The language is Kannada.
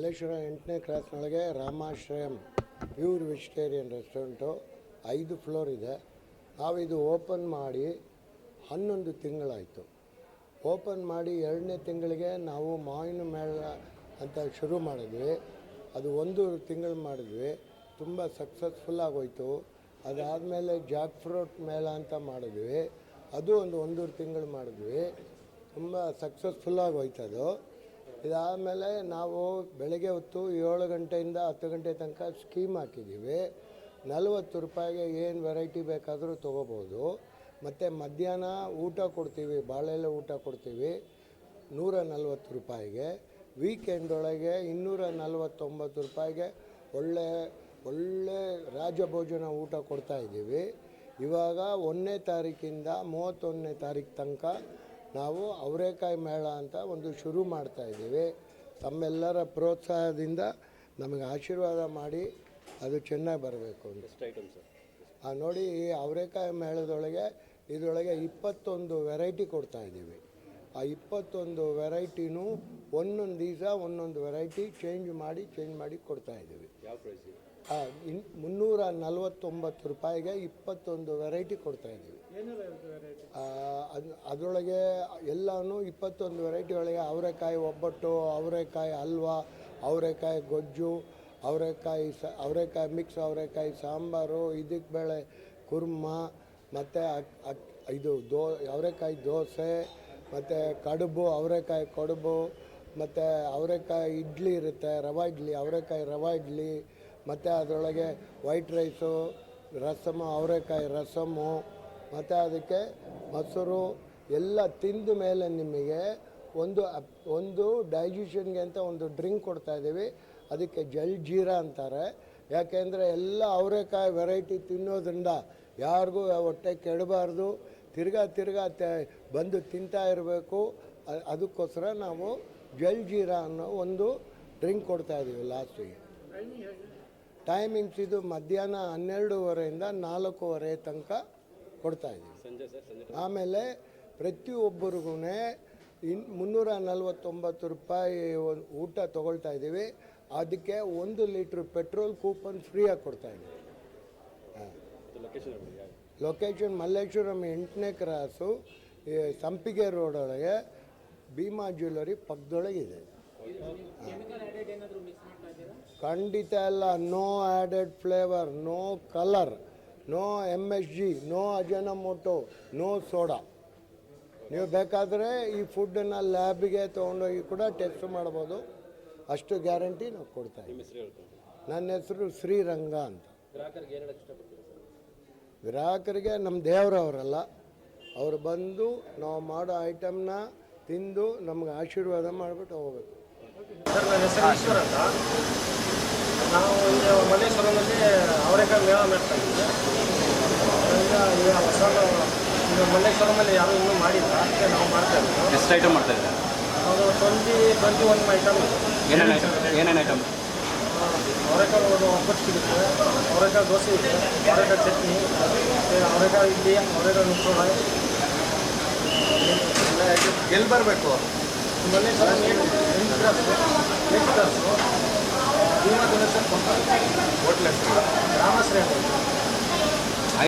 ಮಲ್ಲೇಶ್ವರ 8ನೇ ಕ್ರಾಸ್ನೊಳಗೆ Ramashrayam pure vegetarian restaurant 5 floor ಇದೆ. ನಾವಿದು ಓಪನ್ ಮಾಡಿ 11 ತಿಂಗಳಾಯಿತು. ಓಪನ್ ಮಾಡಿ 2ನೇ ತಿಂಗಳಿಗೆ ನಾವು ಮಾವಿನ ಮೇಳ ಅಂತ ಶುರು ಮಾಡಿದ್ವಿ. ಅದು 1 ತಿಂಗಳು ಮಾಡಿದ್ವಿ, ತುಂಬ ಸಕ್ಸಸ್ಫುಲ್ ಆಗೋಯ್ತು. ಅದಾದಮೇಲೆ ಜಾಕ್ ಫ್ರೂಟ್ ಮೇಳ ಅಂತ ಮಾಡಿದ್ವಿ, ಅದು ಒಂದು ತಿಂಗಳು ಮಾಡಿದ್ವಿ, ತುಂಬ ಸಕ್ಸಸ್ಫುಲ್ಲಾಗಿ ಹೋಯ್ತದು. ಇದಾದಮೇಲೆ ನಾವು ಬೆಳಗ್ಗೆ ಹೊತ್ತು 7 ಗಂಟೆಯಿಂದ 10 ಗಂಟೆ ತನಕ ಸ್ಕೀಮ್ ಹಾಕಿದ್ದೀವಿ. 40 ರೂಪಾಯಿಗೆ ಏನು ವೆರೈಟಿ ಬೇಕಾದರೂ ತೊಗೋಬೋದು. ಮತ್ತು ಮಧ್ಯಾಹ್ನ ಊಟ ಕೊಡ್ತೀವಿ, ಬಾಳೆಲೆ ಊಟ ಕೊಡ್ತೀವಿ 140 ರೂಪಾಯಿಗೆ. ವೀಕೆಂಡ್ ಒಳಗೆ 249 ರೂಪಾಯಿಗೆ ಒಳ್ಳೆ ರಾಜಭೋಜನ ಊಟ ಕೊಡ್ತಾಯಿದ್ದೀವಿ. ಇವಾಗ 1ನೇ ತಾರೀಕಿಂದ 31ನೇ ತಾರೀಕು ತನಕ ನಾವು ಅವರೇಕಾಯಿ ಮೇಳ ಅಂತ ಒಂದು ಶುರು ಮಾಡ್ತಾಯಿದ್ದೀವಿ. ತಮ್ಮೆಲ್ಲರ ಪ್ರೋತ್ಸಾಹದಿಂದ ನಮಗೆ ಆಶೀರ್ವಾದ ಮಾಡಿ ಅದು ಚೆನ್ನಾಗಿ ಬರಬೇಕು ಅಂತ. ನೋಡಿ, ಈ ಅವರೇಕಾಯಿ ಮೇಳದೊಳಗೆ ಇದರೊಳಗೆ 21 ವೆರೈಟಿ ಕೊಡ್ತಾಯಿದ್ದೀವಿ. ಆ 21 ವೆರೈಟಿನೂ ಒಂದೊಂದು ದಿವಸ ಒಂದೊಂದು ವೆರೈಟಿ ಚೇಂಜ್ ಮಾಡಿ ಕೊಡ್ತಾಯಿದ್ದೀವಿ. 349 ರೂಪಾಯಿಗೆ 21 ವೆರೈಟಿ ಕೊಡ್ತಾಯಿದ್ದೀವಿ. ಅದರೊಳಗೆ ಎಲ್ಲನೂ 21 ವೆರೈಟಿ ಒಳಗೆ ಅವರೆಕಾಯಿ ಒಬ್ಬಟ್ಟು, ಅವರೆಕಾಯಿ ಹಲ್ವಾ, ಅವರೆಕಾಯಿ ಗೊಜ್ಜು, ಅವರೆಕಾಯಿ ಮಿಕ್ಸ್, ಅವರೆಕಾಯಿ ಸಾಂಬಾರು, ಇದಕ್ಕೆ ಬೇಳೆ ಕುರ್ಮ, ಮತ್ತು ಇದು ಅವರೆಕಾಯಿ ದೋಸೆ, ಮತ್ತು ಕಡುಬು, ಅವರೆಕಾಯಿ ಕಡುಬು, ಮತ್ತು ಅವರೆಕಾಯಿ ಇಡ್ಲಿ ಇರುತ್ತೆ, ರವೆ ಇಡ್ಲಿ, ಅವರೆಕಾಯಿ ರವೆ ಇಡ್ಲಿ, ಮತ್ತು ಅದರೊಳಗೆ ವೈಟ್ ರೈಸು, ರಸಮು, ಅವರೆಕಾಯಿ ರಸಮು, ಮತ್ತು ಅದಕ್ಕೆ ಮೊಸರು ಎಲ್ಲ ತಿಂದ ಮೇಲೆ ನಿಮಗೆ ಒಂದು ಡೈಜೆಷನ್ಗೆ ಅಂತ ಒಂದು ಡ್ರಿಂಕ್ ಕೊಡ್ತಾಯಿದ್ದೀವಿ. ಅದಕ್ಕೆ ಜಲ್ಜೀರಾ ಅಂತಾರೆ. ಯಾಕೆಂದರೆ ಎಲ್ಲ ಅವರೆಕಾಯಿ ವೆರೈಟಿ ತಿನ್ನೋದ್ರಿಂದ ಯಾರಿಗೂ ಹೊಟ್ಟೆ ಕೆಡಬಾರ್ದು, ತಿರ್ಗಾ ಬಂದು ತಿಂತಾ ಇರಬೇಕು. ಅದಕ್ಕೋಸ್ಕರ ನಾವು ಜಲ್ಜೀರಾ ಅನ್ನೋ ಒಂದು ಡ್ರಿಂಕ್ ಕೊಡ್ತಾಯಿದ್ದೀವಿ ಲಾಸ್ಟಿಗೆ. ಟೈಮಿಂಗ್ಸ್ ಇದು ಮಧ್ಯಾಹ್ನ 12:30 4:30 ತನಕ ಕೊಡ್ತಾಯಿದ್ದೀವಿ. ಆಮೇಲೆ ಪ್ರತಿಯೊಬ್ಬರಿಗೂ 349 ರೂಪಾಯಿ ಊಟ ತೊಗೊಳ್ತಾ ಇದ್ದೀವಿ. ಅದಕ್ಕೆ 1 ಲೀಟ್ರ್ ಪೆಟ್ರೋಲ್ ಕೂಪನ್ ಫ್ರೀಯಾಗಿ ಕೊಡ್ತಾಯಿದ್ದೀವಿ. ಲೊಕೇಶನ್ ಮಲ್ಲೇಶ್ವರಂ 8ನೇ ಕ್ರಾಸು, ಸಂಪಿಗೆ ರೋಡೊಳಗೆ ಭೀಮಾ ಜ್ಯುವೆಲ್ಲರಿ ಪಕ್ಕದೊಳಗಿದೆ. ಖಂಡಿತ ಎಲ್ಲ. No added flavour, no colour, no MSG, no Ajinomoto, no soda. ನೀವು ಬೇಕಾದರೆ ಈ ಫುಡ್ಡನ್ನು ಲ್ಯಾಬಿಗೆ ತೊಗೊಂಡೋಗಿ ಕೂಡ ಟೆಸ್ಟ್ ಮಾಡ್ಬೋದು. ಅಷ್ಟು ಗ್ಯಾರಂಟಿ ನಾವು ಕೊಡ್ತಾ ಇದ್ದೀವಿ. ನನ್ನ ಹೆಸರು ಶ್ರೀರಂಗ ಅಂತ. ಗ್ರಾಹಕರಿಗೆ ನಮ್ಮ ದೇವರವರಲ್ಲ, ಅವರು ಬಂದು ನಾವು ಮಾಡೋ ಐಟಮ್ನ ತಿಂದು ನಮ್ಗೆ ಆಶೀರ್ವಾದ ಮಾಡಿಬಿಟ್ಟು ಹೋಗ್ಬೇಕು. ಸರ್, ನನ್ನ ಹೆಸರು ಈಶ್ವರ ಅಂತ. ನಾವು ಈಗ ಮಲ್ಲೇಶ್ವರದಲ್ಲಿ ಅವರೆಕಾಯಿ ಮೇಳ ಮಾಡ್ತಾ ಇದ್ದೀವಿ. ಈಗ ಹೊಸ ಈಗ ಮಲ್ಲೇಶ್ವರಮಲ್ಲಿ ಯಾರು ಇನ್ನೂ ಮಾಡಿಲ್ಲ, ಅದಕ್ಕೆ ನಾವು ಮಾಡ್ತಾ ಇದ್ದೀವಿ. ಎಷ್ಟು ಐಟಮ್ ಮಾಡ್ತಾ ಇದ್ದೀರಾ? ನಾವು 21 ಐಟಮ್. ಏನೇನು ಐಟಮ್? ಅವರೆಕಾಯಿ ಒಬ್ಬಟ್ಟು ಸಿಗುತ್ತೆ, ಅವರೆಕಾಯಿ ದೋಸೆ ಇದೆ, ಅವರೆಕಾಯಿ ಚಟ್ನಿ, ಅವರೆಕಾಯಿ ಇಡ್ಲಿ, ಅವರೆಕಾಯಿ ಮಿಕ್ಸೋಡ. ಎಲ್ಲಿ ಬರಬೇಕು? Malleshwara 8 cross Bhima jewellers hotel ಹೆಸರು ರಾಮಾಶ್ರಯ.